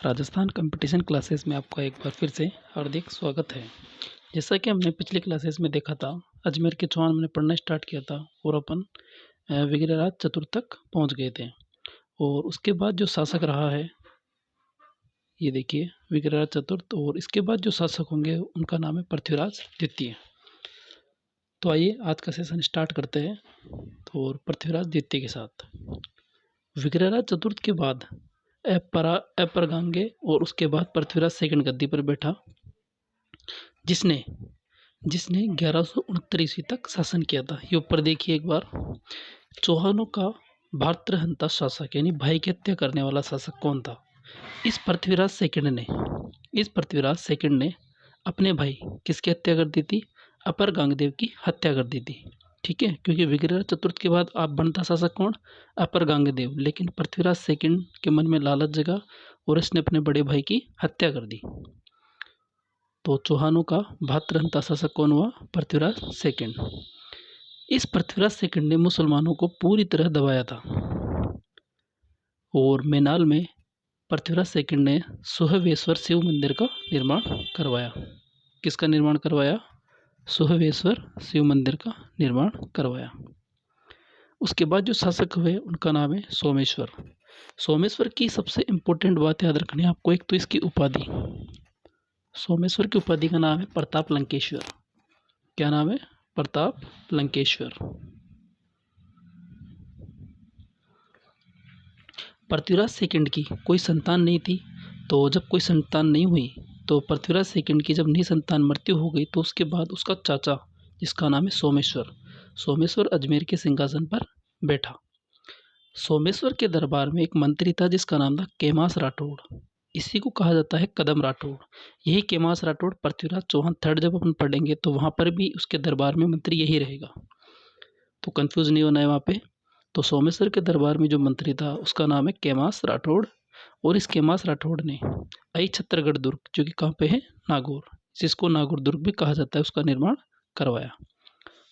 Rajasthan competition classes में आपका एक बार फिर से हार्दिक स्वागत है। जैसा कि हमने पिछली क्लासेस में देखा था, अजमेर के चौहान हमने पढ़ना स्टार्ट किया था और अपन विग्रहराज चतुर्थ तक पहुंच गए थे। और उसके बाद जो शासक रहा है, ये देखिए विग्रहराज चतुर्थ, और इसके बाद जो शासक होंगे उनका नाम है पृथ्वीराज द्वितीय। तो आइए आज का सेशन स्टार्ट करते हैं। तो और पृथ्वीराज द्वितीय के साथ विग्रहराज चतुर्थ के बाद अपरगांगे और उसके बाद पृथ्वीराज सेकंड गद्दी पर बैठा, जिसने जिसने 1169 ईस्वी तक शासन किया था। ये ऊपर देखिए एक बार, चौहानों का भातृहंता शासक यानी भाई की हत्या करने वाला शासक कौन था? इस पृथ्वीराज सेकंड ने अपने भाई किसकी हत्या कर दी थी? अपर गांगदेव की हत्या कर दी थी। ठीक है, क्योंकि विग्रहराज चतुर्थ के बाद आप बनता शासक कौन? अपर गांगदेव। लेकिन पृथ्वीराज सेकंड के मन में लालच जगा और इसने अपने बड़े भाई की हत्या कर दी। तो चौहानों का भातृहंता शासक कौन हुआ? पृथ्वीराज सेकंड। इस पृथ्वीराज सेकंड ने मुसलमानों को पूरी तरह दबाया था और मैनाल में पृथ्वीराज सेकंड ने सुहवेश्वर शिव मंदिर का निर्माण करवाया। किसका निर्माण करवाया? सुहवेश्वर शिव मंदिर का निर्माण करवाया। उसके बाद जो शासक हुए उनका नाम है सोमेश्वर। सोमेश्वर की सबसे इंपॉर्टेंट बात याद रखनी है आपको, एक तो इसकी उपाधि। सोमेश्वर की उपाधि का नाम है प्रताप लंकेश्वर। क्या नाम है? प्रताप लंकेश्वर। पृथ्वीराज सेकंड की कोई संतान नहीं थी, तो जब कोई संतान नहीं हुई तो पृथ्वीराज सेकंड की जब निसंतान मृत्यु हो गई तो उसके बाद उसका चाचा, जिसका नाम है सोमेश्वर अजमेर के सिंहासन पर बैठा। सोमेश्वर के दरबार में एक मंत्री था जिसका नाम था केमास राठौड़। इसी को कहा जाता है कदम राठौड़। यही केमास राठौड़ पृथ्वीराज चौहान थर्ड जब अपन पढ़ेंगे तो वहां पर भी उसके दरबार में मंत्री यही रहेगा, तो कंफ्यूज नहीं होना है वहां पे। तो सोमेश्वर के दरबार में जो मंत्री था उसका नाम है केमास राठौड़, और इस केमास राठौड़ ने आई छत्तरगढ़ दुर्ग, जो कि कहाँ पे है? नागौर, जिसको नागौर दुर्ग भी कहा जाता है, उसका निर्माण करवाया।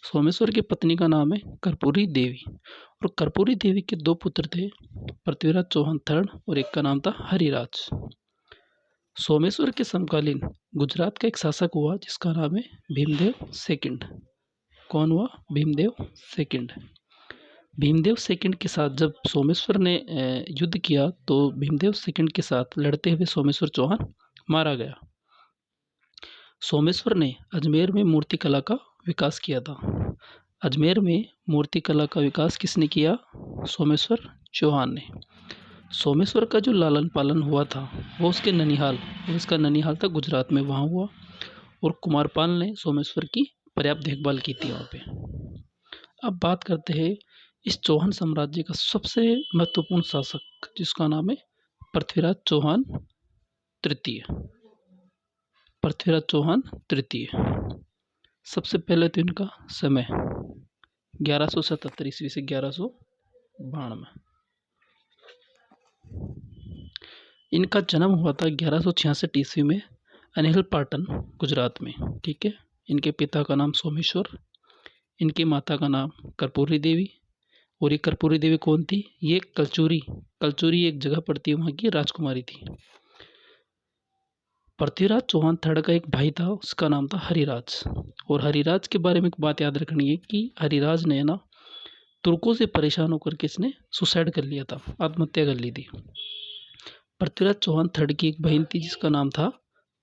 सोमेश्वर की पत्नी का नाम है कर्पूरी देवी, और कर्पूरी देवी के दो पुत्र थे, पृथ्वीराज चौहान थर्ड और एक का नाम था हरिराज। सोमेश्वर के समकालीन गुजरात का एक शासक हुआ जिसका नाम है भीमदेव सेकंड। कौन हुआ? भीमदेव सेकंड। भीमदेव सेकंड के साथ जब सोमेश्वर ने युद्ध किया तो भीमदेव सेकंड के साथ लड़ते हुए सोमेश्वर चौहान मारा गया। सोमेश्वर ने अजमेर में मूर्ति कला का विकास किया था। अजमेर में मूर्ति कला का विकास किसने किया? सोमेश्वर चौहान ने। सोमेश्वर का जो लालन पालन हुआ था वो उसके ननिहाल, इसका ननिहाल था गुजरात में, वहाँ हुआ, और कुमारपाल ने सोमेश्वर की पर्याप्त देखभाल की थी वहाँ पे। अब बात करते हैं इस चौहान साम्राज्य का सबसे महत्वपूर्ण शासक, जिसका नाम है पृथ्वीराज चौहान तृतीय। पृथ्वीराज चौहान तृतीय। सबसे पहले तो इनका समय 1177 ईस्वी से 1192। इनका जन्म हुआ था 1166 ईस्वी में अनिहल पाटन, गुजरात में। ठीक है। इनके पिता का नाम सोमेश्वर, इनकी माता का नाम कर्पूरी देवी, और ये कर्पूरी देवी कौन थी? ये कलचूरी एक जगह पड़ती है, वहाँ की राजकुमारी थी। पृथ्वीराज चौहान थर्ड का एक भाई था, उसका नाम था हरिराज। और हरिराज के बारे में एक बात याद रखनी है कि हरिराज ने ना तुर्कों से परेशान होकर के इसने सुसाइड कर लिया था, आत्महत्या कर ली थी। पृथ्वीराज चौहान थर्ड की एक बहन थी जिसका नाम था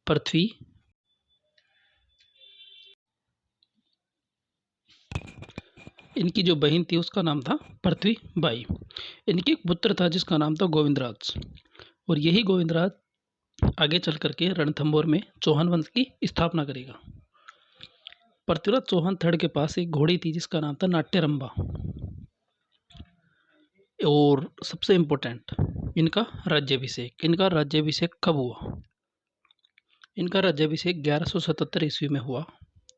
पृथ्वी। इनकी जो बहन थी उसका नाम था पृथ्वी बाई। इनके एक पुत्र था जिसका नाम था गोविंदराज, और यही गोविंदराज आगे चल करके रणथंभौर में चौहान वंश की स्थापना करेगा। पृथ्वीराज चौहान थर्ड के पास एक घोड़ी थी जिसका नाम था नाट्यरंबा। और सबसे इम्पोर्टेंट, इनका राज्याभिषेक कब हुआ? इनका राज्याभिषेक 1177 ईस्वी में हुआ।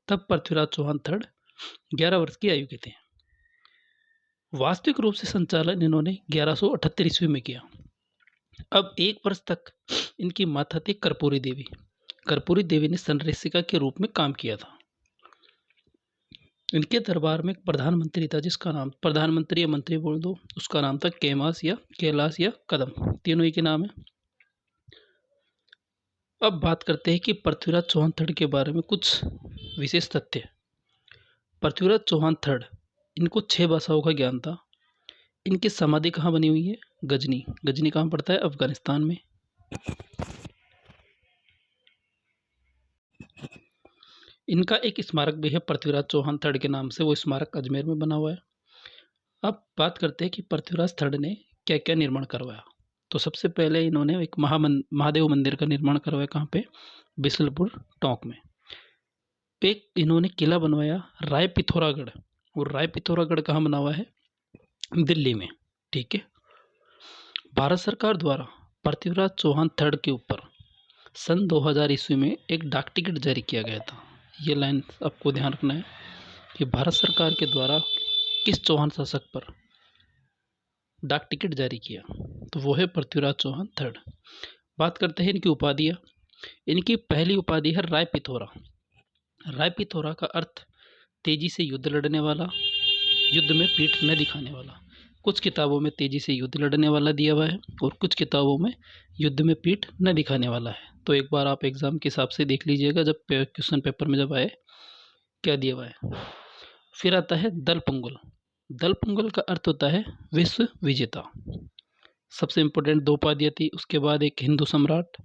तब पृथ्वीराज चौहान थर्ड 11 वर्ष की आयु के थे। वास्तविक रूप से संचालन इन्होंने 1178 ईस्वी में किया। अब 1 वर्ष तक इनकी माता थी कर्पूरी देवी। कर्पूरी देवी ने संरक्षिका के रूप में काम किया था। इनके दरबार में एक प्रधानमंत्री था जिसका नाम, प्रधानमंत्री या मंत्री बोल दो, उसका नाम था कैलाश या कदम, तीनों ही के नाम है। अब बात करते हैं कि पृथ्वीराज चौहान थर्ड के बारे में कुछ विशेष तथ्य। पृथ्वीराज चौहान थर्ड, इनको 6 भाषाओं का ज्ञान था। इनकी समाधि कहाँ बनी हुई है? गजनी। गजनी कहाँ पड़ता है? अफगानिस्तान में। इनका एक स्मारक भी है पृथ्वीराज चौहान थर्ड के नाम से, वो स्मारक अजमेर में बना हुआ है। अब बात करते हैं कि पृथ्वीराज थर्ड ने क्या क्या निर्माण करवाया। तो सबसे पहले इन्होंने एक महादेव मंदिर का निर्माण करवाया। कहाँ पे? बिसलपुर टोंक में। एक इन्होंने किला बनवाया राय पिथौरागढ़, और राय पिथौरागढ़ कहाँ बना हुआ है? दिल्ली में। ठीक है। भारत सरकार द्वारा पृथ्वीराज चौहान थर्ड के ऊपर सन 2000 ईस्वी में एक डाक टिकट जारी किया गया था। ये लाइन आपको ध्यान रखना है कि भारत सरकार के द्वारा किस चौहान शासक पर डाक टिकट जारी किया, तो वो है पृथ्वीराज चौहान थर्ड। बात करते हैं इनकी उपाधियाँ। इनकी पहली उपाधि है राय पिथौरा। राय पिथौरा का अर्थ तेजी से युद्ध लड़ने वाला, युद्ध में पीठ न दिखाने वाला। कुछ किताबों में तेजी से युद्ध लड़ने वाला दिया हुआ है और कुछ किताबों में युद्ध में पीठ न दिखाने वाला है। तो एक बार आप एग्जाम के हिसाब से देख लीजिएगा, जब क्वेश्चन पेपर में जब आए क्या दिया हुआ है। फिर आता है दलपंगुल। दलपंगुल का अर्थ होता है विश्व विजेता। सबसे इंपॉर्टेंट 2 उपाधियाँ थी। उसके बाद एक हिंदू सम्राट,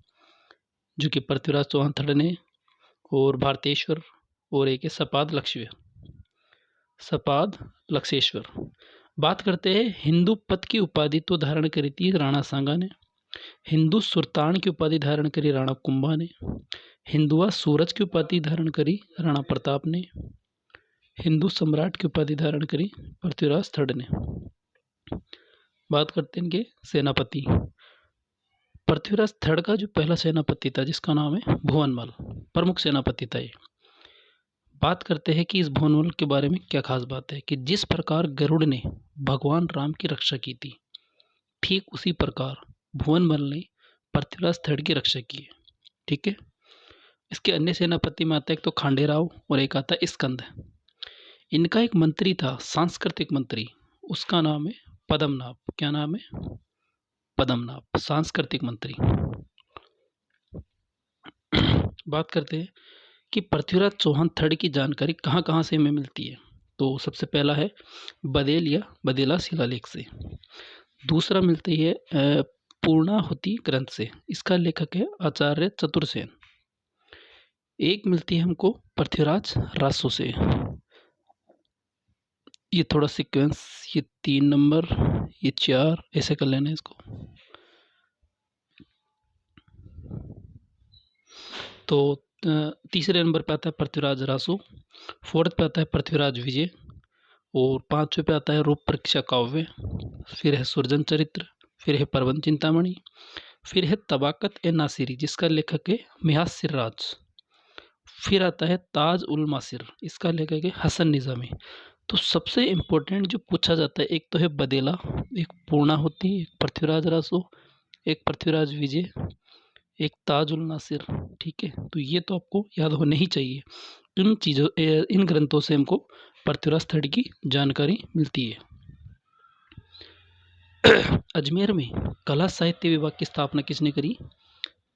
जो कि पृथ्वीराज चौहान थर्ड ने, और भारतेश्वर, और एक है सपाद लक्षेश्वर। बात करते हैं हिंदू पद की उपाधि तो धारण करी थी राणा सांगा ने। हिंदू सुल्तान की उपाधि धारण करी राणा कुंभा ने। हिंदुआ सूरज की उपाधि धारण करी राणा प्रताप ने। हिंदू सम्राट की उपाधि धारण करी पृथ्वीराज थर्ड ने। बात करते हैं इनके सेनापति। पृथ्वीराज थर्ड का जो पहला सेनापति था, जिसका नाम है भुवनमल, प्रमुख सेनापति था ये। बात करते हैं कि इस भुवनमल के बारे में क्या खास बात है, कि जिस प्रकार गरुड़ ने भगवान राम की रक्षा की थी, ठीक उसी प्रकार भुवनमल ने पृथ्वीराज थर्ड की रक्षा की है। ठीक है। इसके अन्य सेनापति में आता है एक तो खांडेराव और एक आता है स्कंद। इनका एक मंत्री था, सांस्कृतिक मंत्री, उसका नाम है पद्मनाभ। क्या नाम है? पद्मनाभ, सांस्कृतिक मंत्री। बात करते हैं कि पृथ्वीराज चौहान थर्ड की जानकारी कहाँ कहाँ से हमें मिलती है। तो सबसे पहला है बदेल या बदेला शिलालेख से। दूसरा मिलती है पूर्णाहुति ग्रंथ से, इसका लेखक है आचार्य चतुरसेन। एक मिलती है हमको पृथ्वीराज रासो से। ये थोड़ा सीक्वेंस, ये 3 नंबर, ये 4, ऐसे कर लेना इसको। तो तीसरे नंबर पे आता है पृथ्वीराज रासो, फोर्थ पे आता है पृथ्वीराज विजय, और 5वें पे आता है रूप परीक्षा काव्य, फिर है सुरजन चरित्र, फिर है परवन चिंतामणि, फिर है तबाकत ए नासिरी, जिसका लेखक है मियास सिर्राज, फिर आता है ताज उल मासिर, इसका लेखक है हसन निज़ामी। तो सबसे इम्पोर्टेंट जो पूछा जाता है, एक तो है बदेला, एक पूर्णाहुति, एक पृथ्वीराज रासो, एक पृथ्वीराज विजय, एक ताज उल नासिर। ठीक है, तो ये तो आपको याद होने ही चाहिए। इन ग्रंथों से हमको पृथ्वीराज थर्ड की जानकारी मिलती है। अजमेर में कला साहित्य विभाग की स्थापना किसने करी?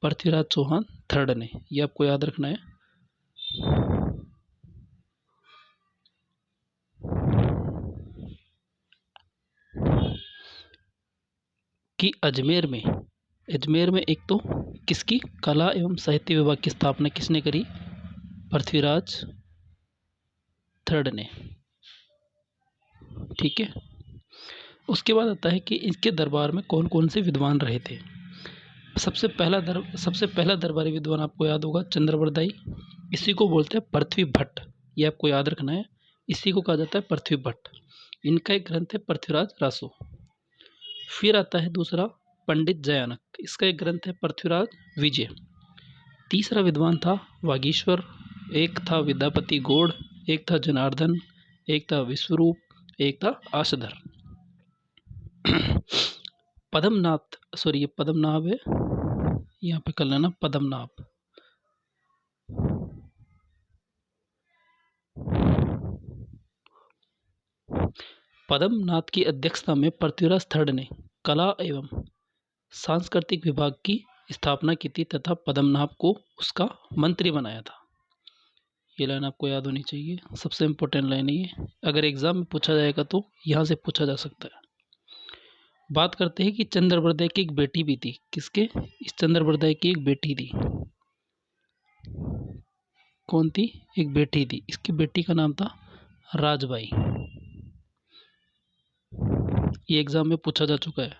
पृथ्वीराज चौहान थर्ड ने। ये आपको याद रखना है। कि अजमेर में एक तो किसकी कला एवं साहित्य विभाग की स्थापना किसने करी? पृथ्वीराज थर्ड ने। ठीक है। उसके बाद आता है कि इसके दरबार में कौन कौन से विद्वान रहे थे। सबसे पहला दरबारी विद्वान आपको याद होगा चंद्रवरदाई, इसी को बोलते हैं पृथ्वी भट्ट। ये आपको याद रखना है, इसी को कहा जाता है पृथ्वी भट्ट। इनका एक ग्रंथ है पृथ्वीराज रासो। फिर आता है दूसरा पंडित जयानक, इसका एक ग्रंथ है पृथ्वीराज विजय। तीसरा विद्वान था वागीश्वर, एक था विद्यापति गौड़, एक था जनार्दन, एक था विश्वरूप, एक था आशधर। पद्मनाभ, सॉरी ये पद्मनाभ है, यहाँ पे कर लेना पद्मनाभ। पद्मनाथ की अध्यक्षता में पृथ्वीराज थर्ड ने कला एवं सांस्कृतिक विभाग की स्थापना की थी तथा पद्मनाभ को उसका मंत्री बनाया था। ये लाइन आपको याद होनी चाहिए, सबसे इम्पोर्टेंट लाइन है ये। अगर एग्जाम में पूछा जाएगा तो यहाँ से पूछा जा सकता है। बात करते हैं कि चंद्रबरदाई की एक बेटी भी थी। किसके? इस चंद्रबरदाई की एक बेटी थी। कौन थी? एक बेटी थी। इसकी बेटी का नाम था राजबाई। ये एग्जाम में पूछा जा चुका है।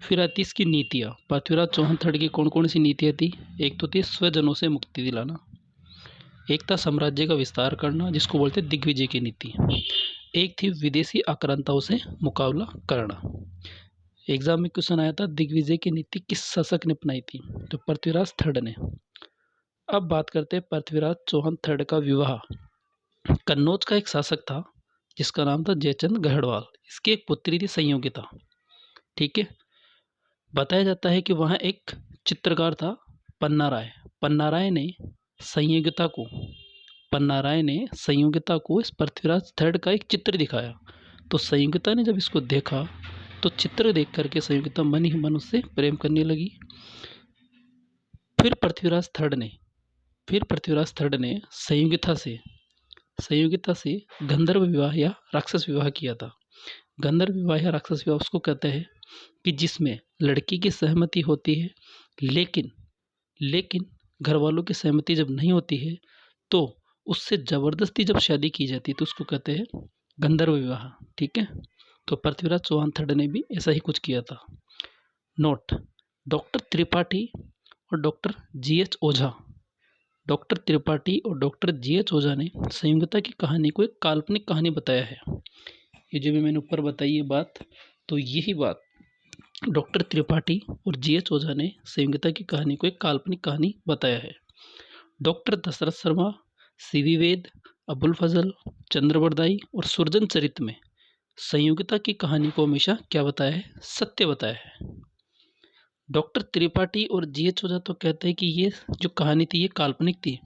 फिर आती इसकी नीतियाँ। पृथ्वीराज चौहान थर्ड की कौन कौन सी नीतियाँ थी? एक तो थी स्वजनों से मुक्ति दिलाना, एक था साम्राज्य का विस्तार करना जिसको बोलते दिग्विजय की नीति, एक थी विदेशी आक्रांताओं से मुकाबला करना। एग्जाम में क्वेश्चन आया था दिग्विजय की नीति किस शासक ने अपनाई थी? तो पृथ्वीराज थर्ड ने। अब बात करते हैं पृथ्वीराज चौहान थर्ड का विवाह। कन्नौज का एक शासक था जिसका नाम था जयचंद गढ़वाल। इसकी एक पुत्री थी संयोगिता। ठीक है। बताया जाता है कि वहाँ एक चित्रकार था पन्ना राय। पन्ना राय ने संयोगिता को इस पृथ्वीराज थर्ड का एक चित्र दिखाया। तो संयोगिता ने जब इसको देखा तो चित्र देख करके संयोगिता मन ही मन उससे प्रेम करने लगी। फिर पृथ्वीराज थर्ड ने संयोगिता से गंधर्व विवाह या राक्षस विवाह किया था। गंधर्व विवाह या राक्षस विवाह उसको कहते हैं कि जिसमें लड़की की सहमति होती है, लेकिन घर वालों की सहमति जब नहीं होती है तो उससे जबरदस्ती जब शादी की जाती है तो उसको कहते हैं गंधर्व विवाह। ठीक है। तो पृथ्वीराज चौहान थर्ड ने भी ऐसा ही कुछ किया था। नोट: डॉक्टर त्रिपाठी और डॉक्टर जीएच ओझा ने संयोगिता की कहानी को एक काल्पनिक कहानी बताया है। ये जो भी मैंने ऊपर बताई ये बात, तो यही बात डॉक्टर त्रिपाठी और जीएच ओझा ने संयोगिता की कहानी को एक काल्पनिक कहानी बताया है। डॉक्टर दशरथ शर्मा, सीवी वेद, अबुल फजल, चंद्रबरदाई और सुरजन चरित में संयोगिता की कहानी को हमेशा क्या बताया है? सत्य बताया है। डॉक्टर त्रिपाठी और जीएच ओझा तो कहते हैं कि ये जो कहानी थी ये काल्पनिक थी,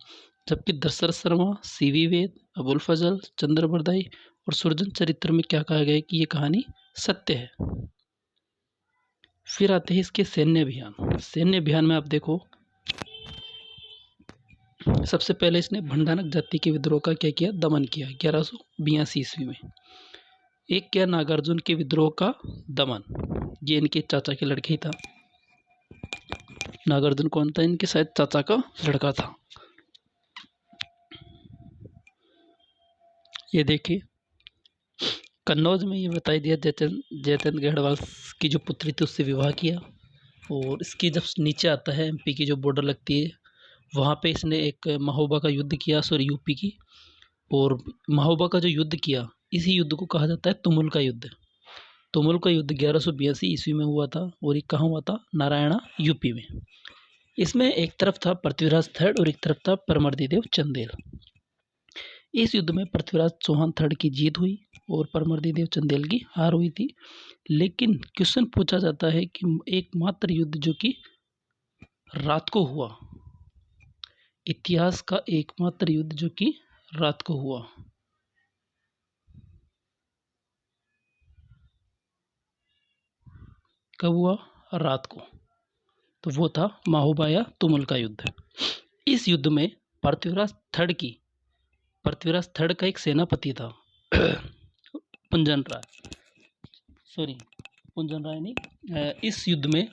जबकि दशरथ शर्मा, सीवी वेद, अबुल फजल, चंद्रबरदाई और सुरजन चरित्र में क्या कहा गया है कि ये कहानी सत्य है। फिर आते हैं इसके सैन्य अभियान। सैन्य अभियान में आप देखो, सबसे पहले इसने भंडानक जाति के विद्रोह का क्या किया? दमन किया 1182 ईस्वी में। एक किया नागार्जुन के विद्रोह का दमन, ये इनके चाचा के लड़के ही था। नागार्जुन कौन था? इनके शायद चाचा का लड़का था। ये देखिए कन्नौज में ये बताई दिया जयचंद गढ़वाल की जो पुत्री थी उससे विवाह किया। और इसकी जब नीचे आता है एमपी की जो बॉर्डर लगती है वहाँ पे इसने एक महोबा का युद्ध किया, यूपी की। और महोबा का जो युद्ध किया, इसी युद्ध को कहा जाता है तुमुल का युद्ध। तुमुल का युद्ध 1182 ईस्वी में हुआ था और ये कहाँ हुआ था? नारायणा, यूपी में। इसमें एक तरफ था पृथ्वीराज थर्ड और एक तरफ था परमर्दिदेव चंदेल। इस युद्ध में पृथ्वीराज चौहान थर्ड की जीत हुई और परमर्दिदेव चंदेल की हार हुई थी। लेकिन क्वेश्चन पूछा जाता है कि एकमात्र युद्ध जो कि रात को हुआ, इतिहास का एकमात्र युद्ध जो कि रात को हुआ, कब हुआ? रात को। तो वो था महोबा या तुमुल का युद्ध। इस युद्ध में पृथ्वीराज थर्ड का एक सेनापति था पुंजन राय नहीं। इस युद्ध में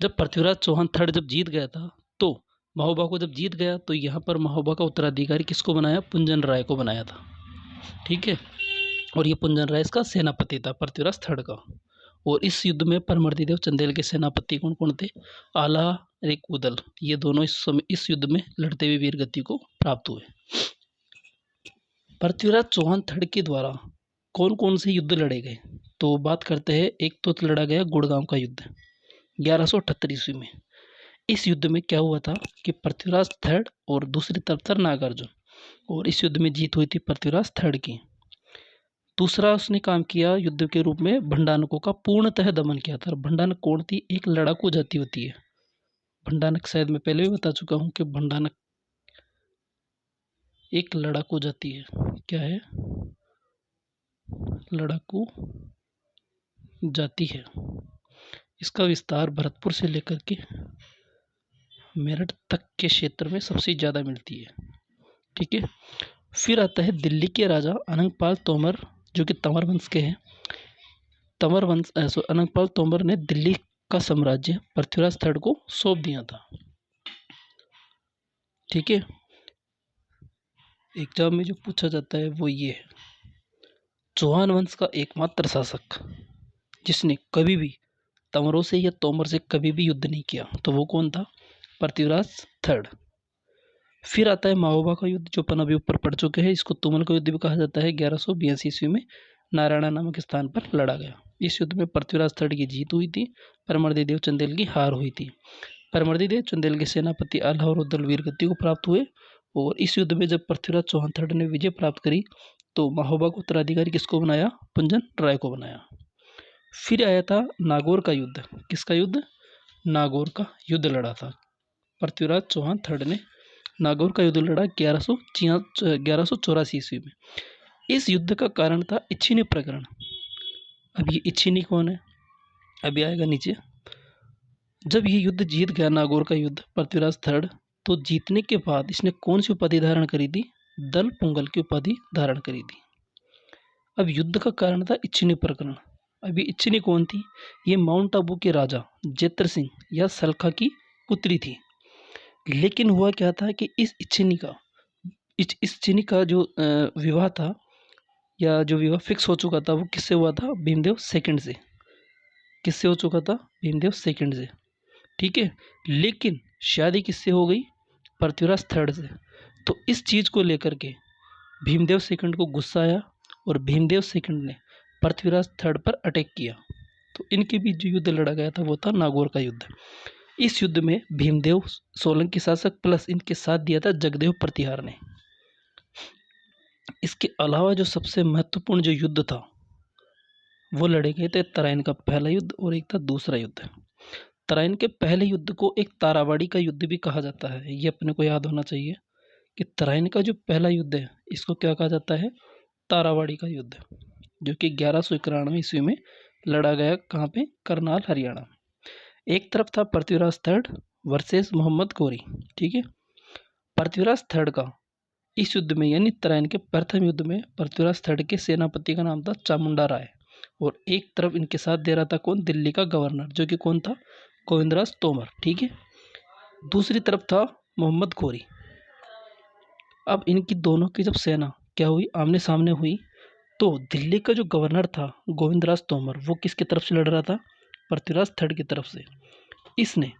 जब पृथ्वीराज चौहान थर्ड जब जीत गया था तो महोबा को जब जीत गया तो यहाँ पर महोबा का उत्तराधिकारी किसको बनाया? पुंजन राय को बनाया था। ठीक है। और ये पुंजन राय इसका सेनापति था पृथ्वीराज थर्ड का। और इस युद्ध में परमर्दिदेव चंदेल के सेनापति कौन कौन थे? आला एक उदल। ये दोनों इस युद्ध में लड़ते हुए वीर गति को प्राप्त हुए। पृथ्वीराज चौहान थर्ड के द्वारा कौन कौन से युद्ध लड़े गए? तो बात करते हैं, एक तो लड़ा गया गुड़गांव का युद्ध 1178 ईस्वी में। इस युद्ध में क्या हुआ था कि पृथ्वीराज थर्ड और दूसरी तरफ था नागार्जुन, और इस युद्ध में जीत हुई थी पृथ्वीराज थर्ड की। दूसरा उसने काम किया युद्ध के रूप में भंडानकों का पूर्णतः दमन किया था। भंडानक कौन थी? एक लड़ाकू जाति होती है। भंडानक शायद मैं पहले भी बता चुका हूँ कि भंडानक एक लड़ाकू जाति है। क्या है? लड़ाकू जाति है। इसका विस्तार भरतपुर से लेकर के मेरठ तक के क्षेत्र में सबसे ज़्यादा मिलती है। ठीक है। फिर आता है दिल्ली के राजा अनंगपाल तोमर, जो कि तंवर वंश के हैं। अनंगपाल तोमर ने दिल्ली का साम्राज्य पृथ्वीराज III को सौंप दिया था। ठीक है। एग्जाम में जो पूछा जाता है वो ये है, चौहान वंश का एकमात्र शासक जिसने कभी भी तंवरों से या तोमर से कभी भी युद्ध नहीं किया, तो वो कौन था? पृथ्वीराज III। फिर आता है महोबा का युद्ध, जो अपन अभी ऊपर पढ़ चुके हैं। इसको तुमल का युद्ध भी कहा जाता है। 1182 ईस्वी में नारायणा नामक स्थान पर लड़ा गया। इस युद्ध में पृथ्वीराज III की जीत हुई थी, परमर्दी देव चंदेल की हार हुई थी। परमर्दी देव चंदेल के सेनापति आल्हा और वीर गति को प्राप्त हुए। और इस युद्ध में जब पृथ्वीराज चौहान III ने विजय प्राप्त करी, तो महोबा को उत्तराधिकारी किसको बनाया? पुंजन राय को बनाया। फिर आया था नागौर का युद्ध। किसका युद्ध? नागौर का युद्ध लड़ा था पृथ्वीराज चौहान III ने। नागौर का युद्ध लड़ा 1184 ईस्वी में। इस युद्ध का कारण था इच्छिनी प्रकरण। अब ये इच्छिनी कौन है? अभी आएगा नीचे। जब ये युद्ध जीत गया, नागौर का युद्ध, पृथ्वीराज III, तो जीतने के बाद इसने कौन सी उपाधि धारण करी थी? दल पुंगल की उपाधि धारण करी थी। अब युद्ध का कारण था इच्छिनी प्रकरण। अभी इच्छिनी कौन थी? ये माउंट आबू के राजा जेत्र सिंह या सलखा की पुत्री थी। लेकिन हुआ क्या था कि इस इच्छिनी का जो विवाह था, या जो विवाह फिक्स हो चुका था, वो किससे हुआ था? भीमदेव II से। किससे हो चुका था? भीमदेव II से। ठीक है। लेकिन शादी किससे हो गई? पृथ्वीराज III से। तो इस चीज को लेकर के भीमदेव II को गुस्सा आया और भीमदेव II ने पृथ्वीराज III पर अटैक किया। तो इनके बीच जो युद्ध लड़ा गया था वो था नागौर का युद्ध। इस युद्ध में भीमदेव सोलंकी शासक प्लस इनके साथ दिया था जगदेव प्रतिहार ने। इसके अलावा जो सबसे महत्वपूर्ण जो युद्ध था वो लड़े गए थे तराइन का पहला युद्ध और एक था दूसरा युद्ध। तराइन के पहले युद्ध को एक ताराबाड़ी का युद्ध भी कहा जाता है। ये अपने को याद होना चाहिए कि तराइन का जो पहला युद्ध है इसको क्या कहा जाता है? ताराबाड़ी का युद्ध, जो कि 1191 ईस्वी में लड़ा गया। कहाँ पे? करनाल, हरियाणा। एक तरफ था पृथ्वीराज III वर्सेस मोहम्मद गोरी। ठीक है। पृथ्वीराज III का इस युद्ध में, यानी तराइन के प्रथम युद्ध में, पृथ्वीराज III के सेनापति का नाम था चामुंडा राय। और एक तरफ इनके साथ दे रहा था कौन? दिल्ली का गवर्नर, जो कि कौन था? गोविंदराज तोमर। ठीक है। दूसरी तरफ था मोहम्मद गोरी। अब इनकी दोनों की जब सेना क्या हुई? आमने सामने हुई, तो दिल्ली का जो गवर्नर था गोविंदराज तोमर, वो किसकी तरफ से लड़ रहा था? पृथ्वीराज III की तरफ से। इसने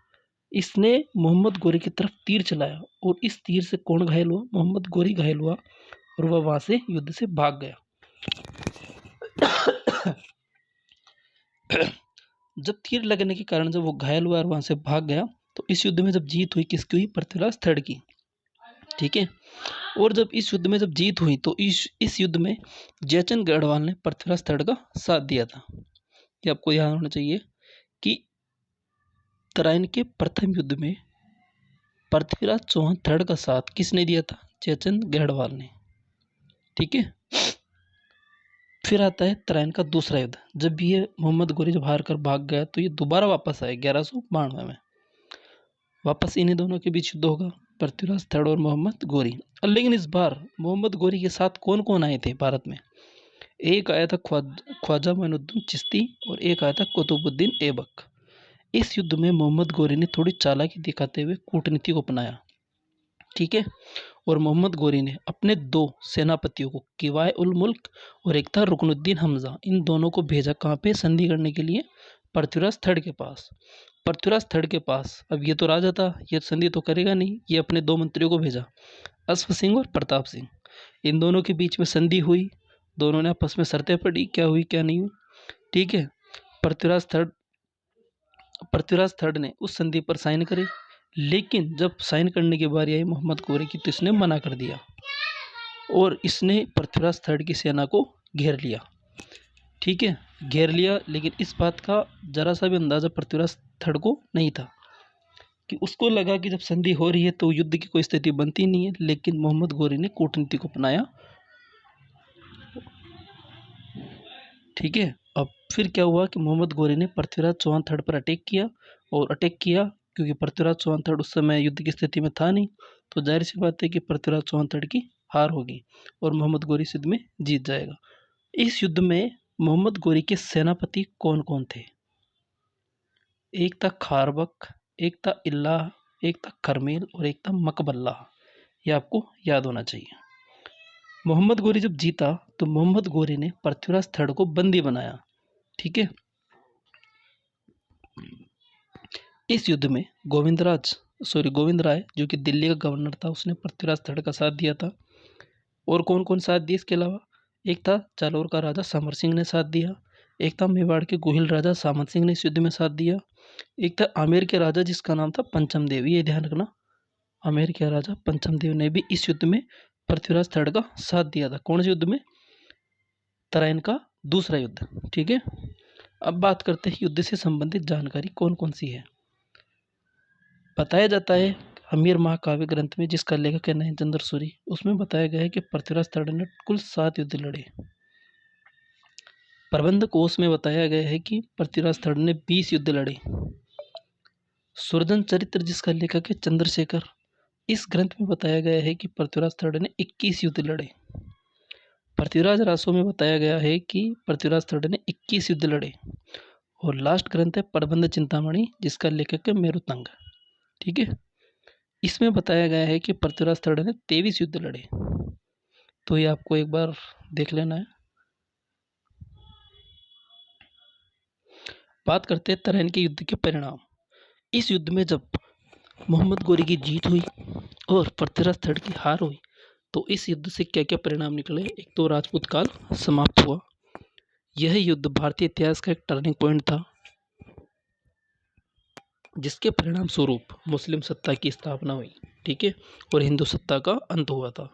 इसने मोहम्मद गोरी की तरफ तीर चलाया और इस तीर से कौन घायल हुआ? मोहम्मद गोरी घायल हुआ और वह वहां से युद्ध से भाग गया। जब तीर लगने के कारण जब वो घायल हुआ और वहां से भाग गया, तो इस युद्ध में जब जीत हुई, किसकी हुई? पृथ्वीराज III की। ठीक है। और जब इस युद्ध में जब जीत हुई, तो इस युद्ध में जयचंद गढ़वाल ने पृथ्वीराज III का साथ दिया था। ये आपको याद होना चाहिए कि तराइन के प्रथम युद्ध में पृथ्वीराज चौहान III का साथ किसने दिया था? जयचंद गढ़वाल ने। ठीक है। फिर आता है तराइन का दूसरा युद्ध। जब भी ये मोहम्मद गोरी जब हार कर भाग गया, तो ये दोबारा वापस आए 1192 में। वापस इन्हीं दोनों के बीच युद्ध होगा, पृथ्वीराज III और मोहम्मद गोरी। लेकिन इस बार मोहम्मद गोरी के साथ कौन कौन आए थे भारत में? एक आया था ख्वाजा मोइनुद्दीन चिश्ती और एक आया था कुतुबुद्दीन ऐबक। इस युद्ध में मोहम्मद गोरी ने थोड़ी चालाकी दिखाते हुए कूटनीति को अपनाया। ठीक है। और मोहम्मद गोरी ने अपने दो सेनापतियों को, किवाय उल मुल्क और एक था रुकनुद्दीन हमजा, इन दोनों को भेजा कहाँ पे? संधि करने के लिए पृथ्वीराज III के पास। पृथ्वीराज III के पास अब ये तो राजा था, ये संधि तो करेगा नहीं। ये अपने दो मंत्रियों को भेजा, अश्व सिंह और प्रताप सिंह। इन दोनों के बीच में संधि हुई, दोनों ने आपस में शर्तें पड़ी, क्या हुई क्या नहीं हुई। ठीक है। पृथ्वीराज III ने उस संधि पर साइन करे, लेकिन जब साइन करने की बारी आई मोहम्मद गोरी की, तो इसने मना कर दिया और इसने पृथ्वीराज III की सेना को घेर लिया। ठीक है। घेर लिया, लेकिन इस बात का जरा सा भी अंदाजा पृथ्वीराज III को नहीं था, कि उसको लगा कि जब संधि हो रही है तो युद्ध की कोई स्थिति बनती नहीं है। लेकिन मोहम्मद गोरी ने कूटनीति को अपनाया। ठीक है। अब फिर क्या हुआ कि मोहम्मद गोरी ने पृथ्वीराज चौहान III पर अटैक किया, और अटैक किया क्योंकि पृथ्वीराज चौहान थर्ड उस समय युद्ध की स्थिति में था नहीं, तो जाहिर सी बात है कि पृथ्वीराज चौहान थर्ड की हार होगी और मोहम्मद गोरी इस युद्ध में जीत जाएगा। इस युद्ध में मोहम्मद गोरी के सेनापति कौन कौन थे? एक था खारबक, एक था इल्लाह, एक था खरमेल और एक था मकबल्ला। ये आपको याद होना चाहिए। मोहम्मद गोरी जब जीता तो मोहम्मद गोरी ने पृथ्वीराज थर्ड को बंदी बनाया। ठीक है। इस युद्ध में गोविंद राय जो कि दिल्ली का गवर्नर था, उसने पृथ्वीराज थर्ड का साथ दिया था। और कौन कौन साथ दिया इसके अलावा? एक था जालौर का राजा समर सिंह ने साथ दिया, एक था मेवाड़ के गोहिल राजा सामंत सिंह ने इस युद्ध में साथ दिया, एक था आमेर के राजा जिसका नाम था पंचम देव। ये ध्यान रखना, आमेर के राजा पंचम देव ने भी इस युद्ध में पृथ्वीराज थर्ड का साथ दिया था। कौन से युद्ध में? तराइन का दूसरा युद्ध। ठीक है। अब बात करते हैं युद्ध से संबंधित जानकारी कौन कौन सी है। बताया जाता है हमीर महाकाव्य ग्रंथ में, जिसका लेखक है नयनचंद्र सूरी, उसमें बताया गया है कि पृथ्वीराज थर्ड ने कुल 7 युद्ध लड़े। प्रबंध कोश में बताया गया है कि पृथ्वीराज थर्ड ने 20 युद्ध लड़े। सुरजन चरित्र जिसका लेखक है चंद्रशेखर, इस ग्रंथ में बताया गया है कि पृथ्वीराज थर्ड ने 21 युद्ध लड़े। पृथ्वीराज रासो में बताया गया है कि पृथ्वीराज थर्ड ने 21 युद्ध लड़े। और लास्ट ग्रंथ है प्रबंध चिंतामणि, जिसका लेखक है मेरुतंग। ठीक है। इसमें बताया गया है कि पृथ्वीराज थर्ड ने 23 युद्ध लड़े। तो ये आपको एक बार देख लेना है। बात करते हैं तराइन के युद्ध के परिणाम। इस युद्ध में जब मोहम्मद गोरी की जीत हुई और पृथ्वीराज थर्ड की हार हुई, तो इस युद्ध से क्या क्या परिणाम निकले? एक तो राजपूत काल समाप्त हुआ। यह युद्ध भारतीय इतिहास का एक टर्निंग पॉइंट था, जिसके परिणाम स्वरूप मुस्लिम सत्ता की स्थापना हुई। ठीक है। और हिंदू सत्ता का अंत हुआ था।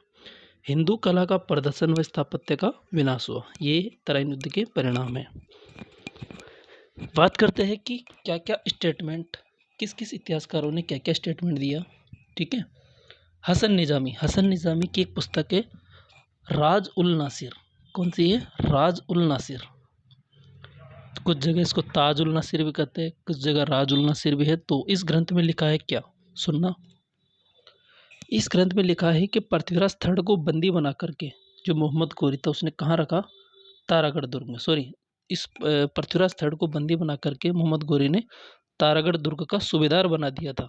हिंदू कला का प्रदर्शन व स्थापत्य का विनाश हुआ। ये तराइन युद्ध के परिणाम है। बात करते हैं कि क्या क्या स्टेटमेंट, किस किस इतिहासकारों ने क्या क्या स्टेटमेंट दिया। ठीक है। हसन निजामी की एक पुस्तक है राज उल नासिर। कौन सी है? राज उल नासिर। कुछ जगह इसको ताज उल नासिर भी कहते हैं, कुछ जगह राज उल नासिर भी है। तो इस ग्रंथ में लिखा है क्या, सुनना। इस ग्रंथ में लिखा है कि पृथ्वीराज थर्ड को बंदी बना करके जो मोहम्मद गोरी था उसने कहाँ रखा? तारागढ़ दुर्ग में। सॉरी, इस पृथ्वीराज थर्ड को बंदी बना करके मोहम्मद गोरी ने तारागढ़ दुर्ग का सूबेदार बना दिया था,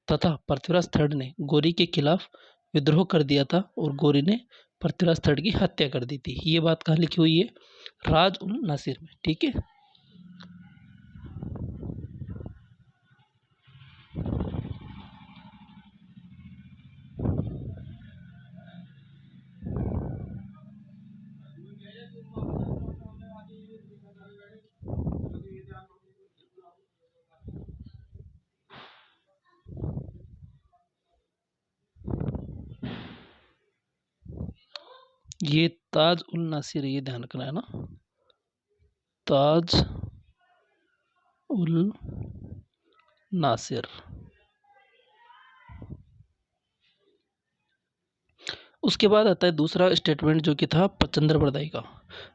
तथा पृथ्वीराज थर्ड ने गोरी के खिलाफ विद्रोह कर दिया था और गोरी ने पृथ्वीराज थर्ड की हत्या कर दी थी। ये बात कहाँ लिखी हुई है? राज उल नासिर में। ठीक है। ये ताज उल नासिर, ये ध्यान रखना है ना, ताज उल नासिर। उसके बाद आता है दूसरा स्टेटमेंट जो कि था चंद्रप्रदाय का।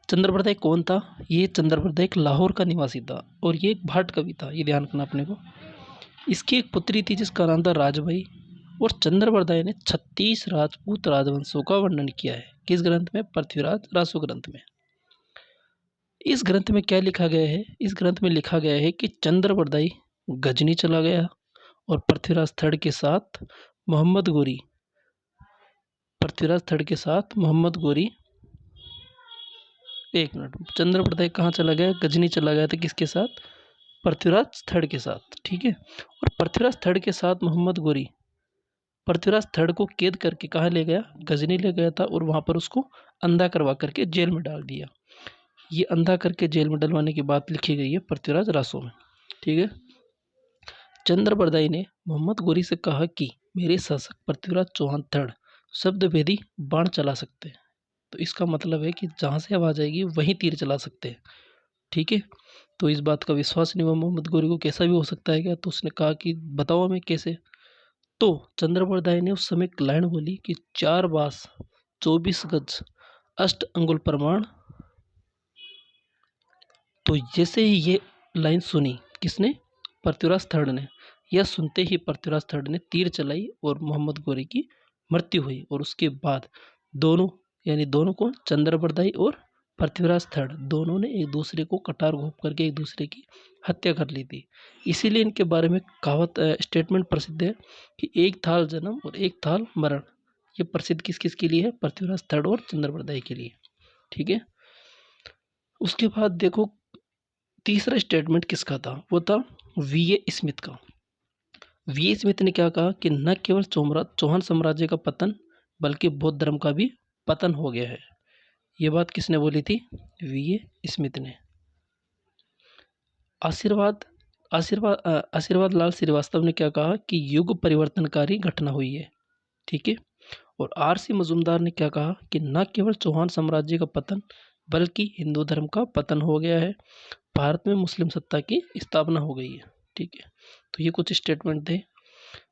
चंद्रप्रदाय कौन था? ये चंद्रप्रदाय एक लाहौर का निवासी था और ये एक भाट कवि था। ये ध्यान रखना अपने को। इसकी एक पुत्री थी जिसका नाम था राजबाई। और चंद्रप्रदाय ने 36 राजपूत राजवंशों का वर्णन किया है। किस ग्रंथ में? पृथ्वीराज रासो ग्रंथ में। इस ग्रंथ में क्या लिखा गया है? इस ग्रंथ में लिखा गया है कि चंद्रप्रदाय गजनी चला गया और पृथ्वीराज थर्ड के साथ मोहम्मद गोरी एक मिनट, चंद्रप्रदाय कहाँ चला गया? गजनी चला गया था। किसके साथ? पृथ्वीराज थर्ड के साथ। ठीक है। और पृथ्वीराज थर्ड के साथ मोहम्मद गोरी पृथ्वीराज थर्ड को कैद करके कहाँ ले गया? गजनी ले गया था और वहां पर उसको अंधा करवा करके जेल में डाल दिया। ये अंधा करके जेल में डलवाने की बात लिखी गई है पृथ्वीराज रासो में। ठीक है। चंद्रप्रदाय ने मोहम्मद गोरी से कहा कि मेरे शासक पृथ्वीराज चौहान थर्ड शब्द भेदी बाण चला सकते हैं। तो इसका मतलब है कि जहाँ से आवाज आएगी वहीं तीर चला सकते हैं। ठीक है। तो इस बात का विश्वास नहीं हुआ मोहम्मद गोरी को, कैसा भी हो सकता है क्या? तो उसने कहा कि बताओ हमें कैसे। तो चंद्रप्रदाय ने उस समय एक लाइन बोली कि 4 बास 24 गज 8 अंगुल प्रमाण। तो जैसे ही ये लाइन सुनी, किसने? पृथ्वीराज थर्ड ने। यह सुनते ही पृथ्वीराज थर्ड ने तीर चलाई और मोहम्मद गोरी की मृत्यु हुई। और उसके बाद दोनों, यानी दोनों को, चंद्रबरदाई और पृथ्वीराज थर्ड, दोनों ने एक दूसरे को कटार घोंप करके एक दूसरे की हत्या कर ली थी। इसीलिए इनके बारे में कहावत, स्टेटमेंट प्रसिद्ध है कि एक थाल जन्म और एक थाल मरण। ये प्रसिद्ध किस किस के लिए है? पृथ्वीराज थर्ड और चंद्रबरदाई के लिए। ठीक है। उसके बाद देखो तीसरा स्टेटमेंट किसका था? वो था वीए स्मिथ का। वीए स्मिथ ने क्या कहा कि न केवल चौहान साम्राज्य का पतन बल्कि बौद्ध धर्म का भी पतन हो गया है। ये बात किसने बोली थी? वीए स्मिथ ने। आशीर्वाद लाल श्रीवास्तव ने क्या कहा कि युग परिवर्तनकारी घटना हुई है। ठीक है। और आर.सी. मजूमदार ने क्या कहा कि न केवल चौहान साम्राज्य का पतन बल्कि हिंदू धर्म का पतन हो गया है, भारत में मुस्लिम सत्ता की स्थापना हो गई है। ठीक है। तो ये कुछ स्टेटमेंट थे।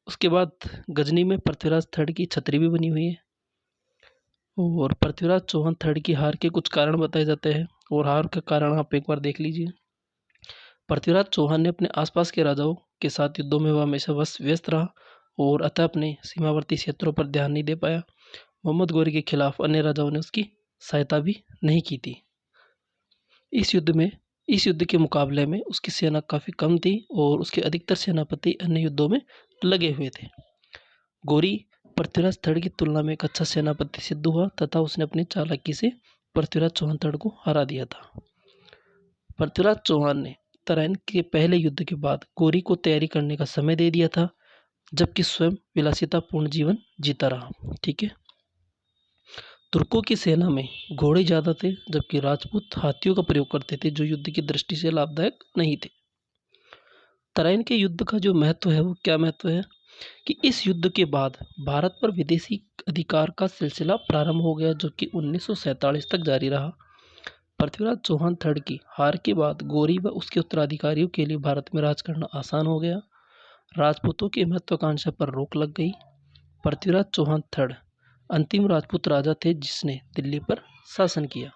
उसके बाद गजनी में पृथ्वीराज थर्ड की छतरी भी बनी हुई है और पृथ्वीराज चौहान थर्ड की हार के कुछ कारण बताए जाते हैं और हार का कारण आप एक बार देख लीजिए। पृथ्वीराज चौहान ने अपने आसपास के राजाओं के साथ युद्धों में वह हमेशा व्यस्त रहा और अतः अपने सीमावर्ती क्षेत्रों पर ध्यान नहीं दे पाया। मोहम्मद गोरी के खिलाफ अन्य राजाओं ने उसकी सहायता भी नहीं की थी। इस युद्ध के मुकाबले में उसकी सेना काफी कम थी और उसके अधिकतर सेनापति अन्य युद्धों में लगे हुए थे। गोरी पृथ्वीराज थर्ड की तुलना में एक अच्छा सेनापति सिद्ध हुआ तथा उसने अपनी चालाकी से पृथ्वीराज चौहान थर्ड को हरा दिया था। पृथ्वीराज चौहान ने तराइन के पहले युद्ध के बाद गोरी को तैयारी करने का समय दे दिया था, जबकि स्वयं विलासितापूर्ण जीवन जीता रहा। ठीक है। तुर्कों की सेना में घोड़े ज्यादा थे, जबकि राजपूत हाथियों का प्रयोग करते थे, जो युद्ध की दृष्टि से लाभदायक नहीं थे। तराइन के युद्ध का जो महत्व है, वो क्या महत्व है कि इस युद्ध के बाद भारत पर विदेशी अधिकार का सिलसिला प्रारंभ हो गया, जो कि 1947 तक जारी रहा। पृथ्वीराज चौहान थर्ड की हार के बाद गोरी व उसके उत्तराधिकारियों के लिए भारत में राज करना आसान हो गया। राजपूतों की महत्वाकांक्षा पर रोक लग गई। पृथ्वीराज चौहान थर्ड अंतिम राजपूत राजा थे जिसने दिल्ली पर शासन किया।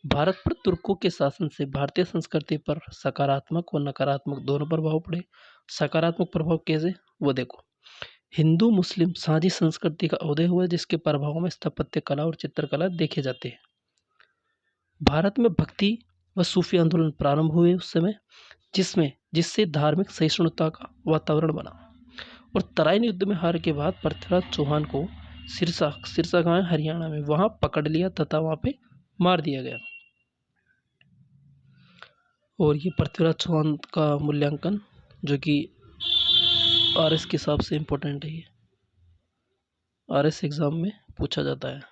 भारत पर तुर्कों के शासन से भारतीय संस्कृति पर सकारात्मक व नकारात्मक दोनों प्रभाव पड़े। सकारात्मक प्रभाव कैसे? वो देखो, हिंदू मुस्लिम साझी संस्कृति का उदय हुआ, जिसके प्रभाव में स्थापत्य कला और चित्रकला देखे जाते हैं। भारत में भक्ति व सूफी आंदोलन प्रारंभ हुए उस समय, जिससे धार्मिक सहिष्णुता का वातावरण बना। और तराइन युद्ध में हार के बाद पृथ्वीराज चौहान को सिरसा गांव हरियाणा में वहां पकड़ लिया तथा वहां पे मार दिया गया। और ये पृथ्वीराज चौहान का मूल्यांकन जो कि आरएस के हिसाब से इम्पोर्टेंट है, ये आरएस एग्जाम में पूछा जाता है।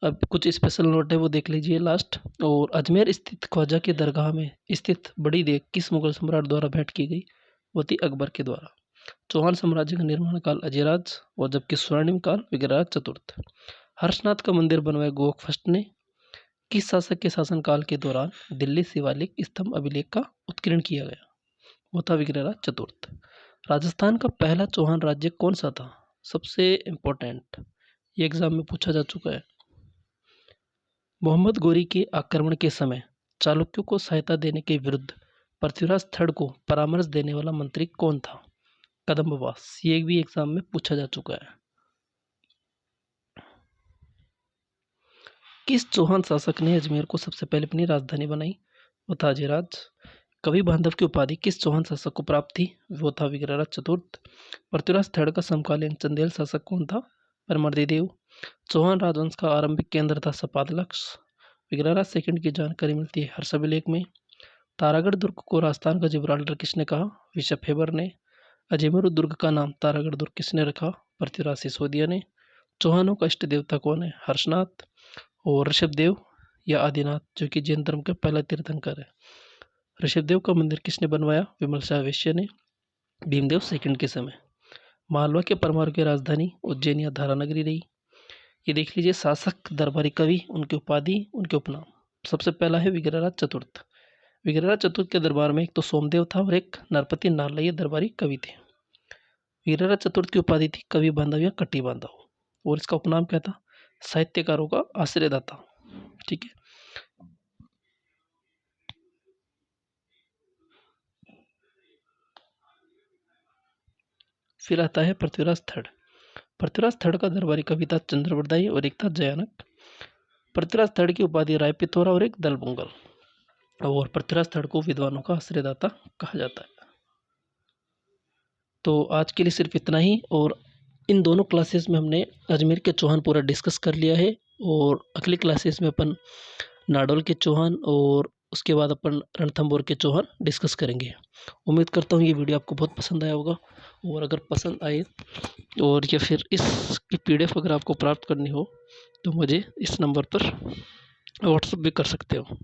अब कुछ स्पेशल नोट है, वो देख लीजिए लास्ट। और अजमेर स्थित ख्वाजा की दरगाह में स्थित बड़ी देग किस मुगल सम्राट द्वारा भेंट की गई? वो थी अकबर के द्वारा। चौहान साम्राज्य का निर्माण काल अजयराज और जबकि स्वर्णिम काल विग्रहराज चतुर्थ। हर्षनाथ का मंदिर बनवाया गोख फर्स्ट ने। किस शासक के शासनकाल के दौरान दिल्ली शिवालिक स्तंभ अभिलेख का उत्कीर्ण किया गया? वो था विग्रहराज चतुर्थ। राजस्थान का पहला चौहान राज्य कौन सा था? सबसे इंपॉर्टेंट, ये एग्जाम में पूछा जा चुका है। मोहम्मद गोरी के आक्रमण के समय चालुक्यों को सहायता देने के विरुद्ध पृथ्वीराज थर्ड को परामर्श देने वाला मंत्री कौन था? कदम्बवास। ये भी एग्जाम में पूछा जा चुका है। किस चौहान शासक ने अजमेर को सबसे पहले अपनी राजधानी बनाई? वो था अजयराज। कवि बांधव की उपाधि किस चौहान शासक को प्राप्त थी? वो था विग्रहराज चतुर्थ। पृथ्वीराज थर्ड का समकालीन चंदेल शासक कौन था? परमर्दिदेव। चौहान राजवंश का आरंभिक केंद्र था सपादलक्ष। विग्रहराज सेकंड की जानकारी मिलती है हर्ष अभिलेख में। तारागढ़ दुर्ग को राजस्थान का जिब्राल्टर किसने कहा? बिशप हेबर ने। अजमेर दुर्ग का नाम तारागढ़ दुर्ग किसने रखा? पृथ्वीराज सिसोदिया ने। चौहानों का इष्ट देवता कौन है? हर्षनाथ और ऋषभदेव या आदिनाथ, जो कि जैन धर्म का पहला तीर्थंकर है। ऋषभदेव का मंदिर किसने बनवाया? विमल शाह वैश्य ने भीमदेव सेकंड के समय। मालवा के परमार की राजधानी उज्जैन या धारानगरी रही। ये देख लीजिए शासक, दरबारी, कवि, उनकी उपाधि, उनके उपनाम। सबसे पहला है विग्रहराज चतुर्थ। विग्रहराज चतुर्थ के दरबार में एक तो सोमदेव था और एक नरपति नारला, ये दरबारी कवि थे। विग्रहराज चतुर्थ की उपाधि थी कवि बांधव या कट्टी बांधव और इसका उपनाम क्या था? साहित्यकारों का आश्रयदाता। ठीक है। फिर आता है पृथ्वीराज थर्ड। पृथ्वीराज थर्ड का दरबारी कवि था चंद्रवरदायी और एक था जयानक। पृथ्वीराज थर्ड की उपाधि राय पिथौरा और एक दलबुंगल। और पृथ्वीराज थर्ड को विद्वानों का आश्रयदाता कहा जाता है। तो आज के लिए सिर्फ इतना ही। और इन दोनों क्लासेस में हमने अजमेर के चौहान पूरा डिस्कस कर लिया है, और अगली क्लासेस में अपन नाडोल के चौहान और उसके बाद अपन रणथंभौर के चौहान डिस्कस करेंगे। उम्मीद करता हूँ ये वीडियो आपको बहुत पसंद आया होगा, और अगर पसंद आए और या फिर इसकी PDF अगर आपको प्राप्त करनी हो तो मुझे इस नंबर पर व्हाट्सएप भी कर सकते हो।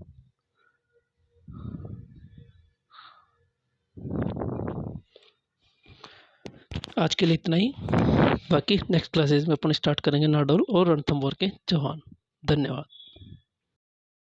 आज के लिए इतना ही। बाकी नेक्स्ट क्लासेस में अपन स्टार्ट करेंगे नाडोल और रणथंभौर के चौहान। धन्यवाद।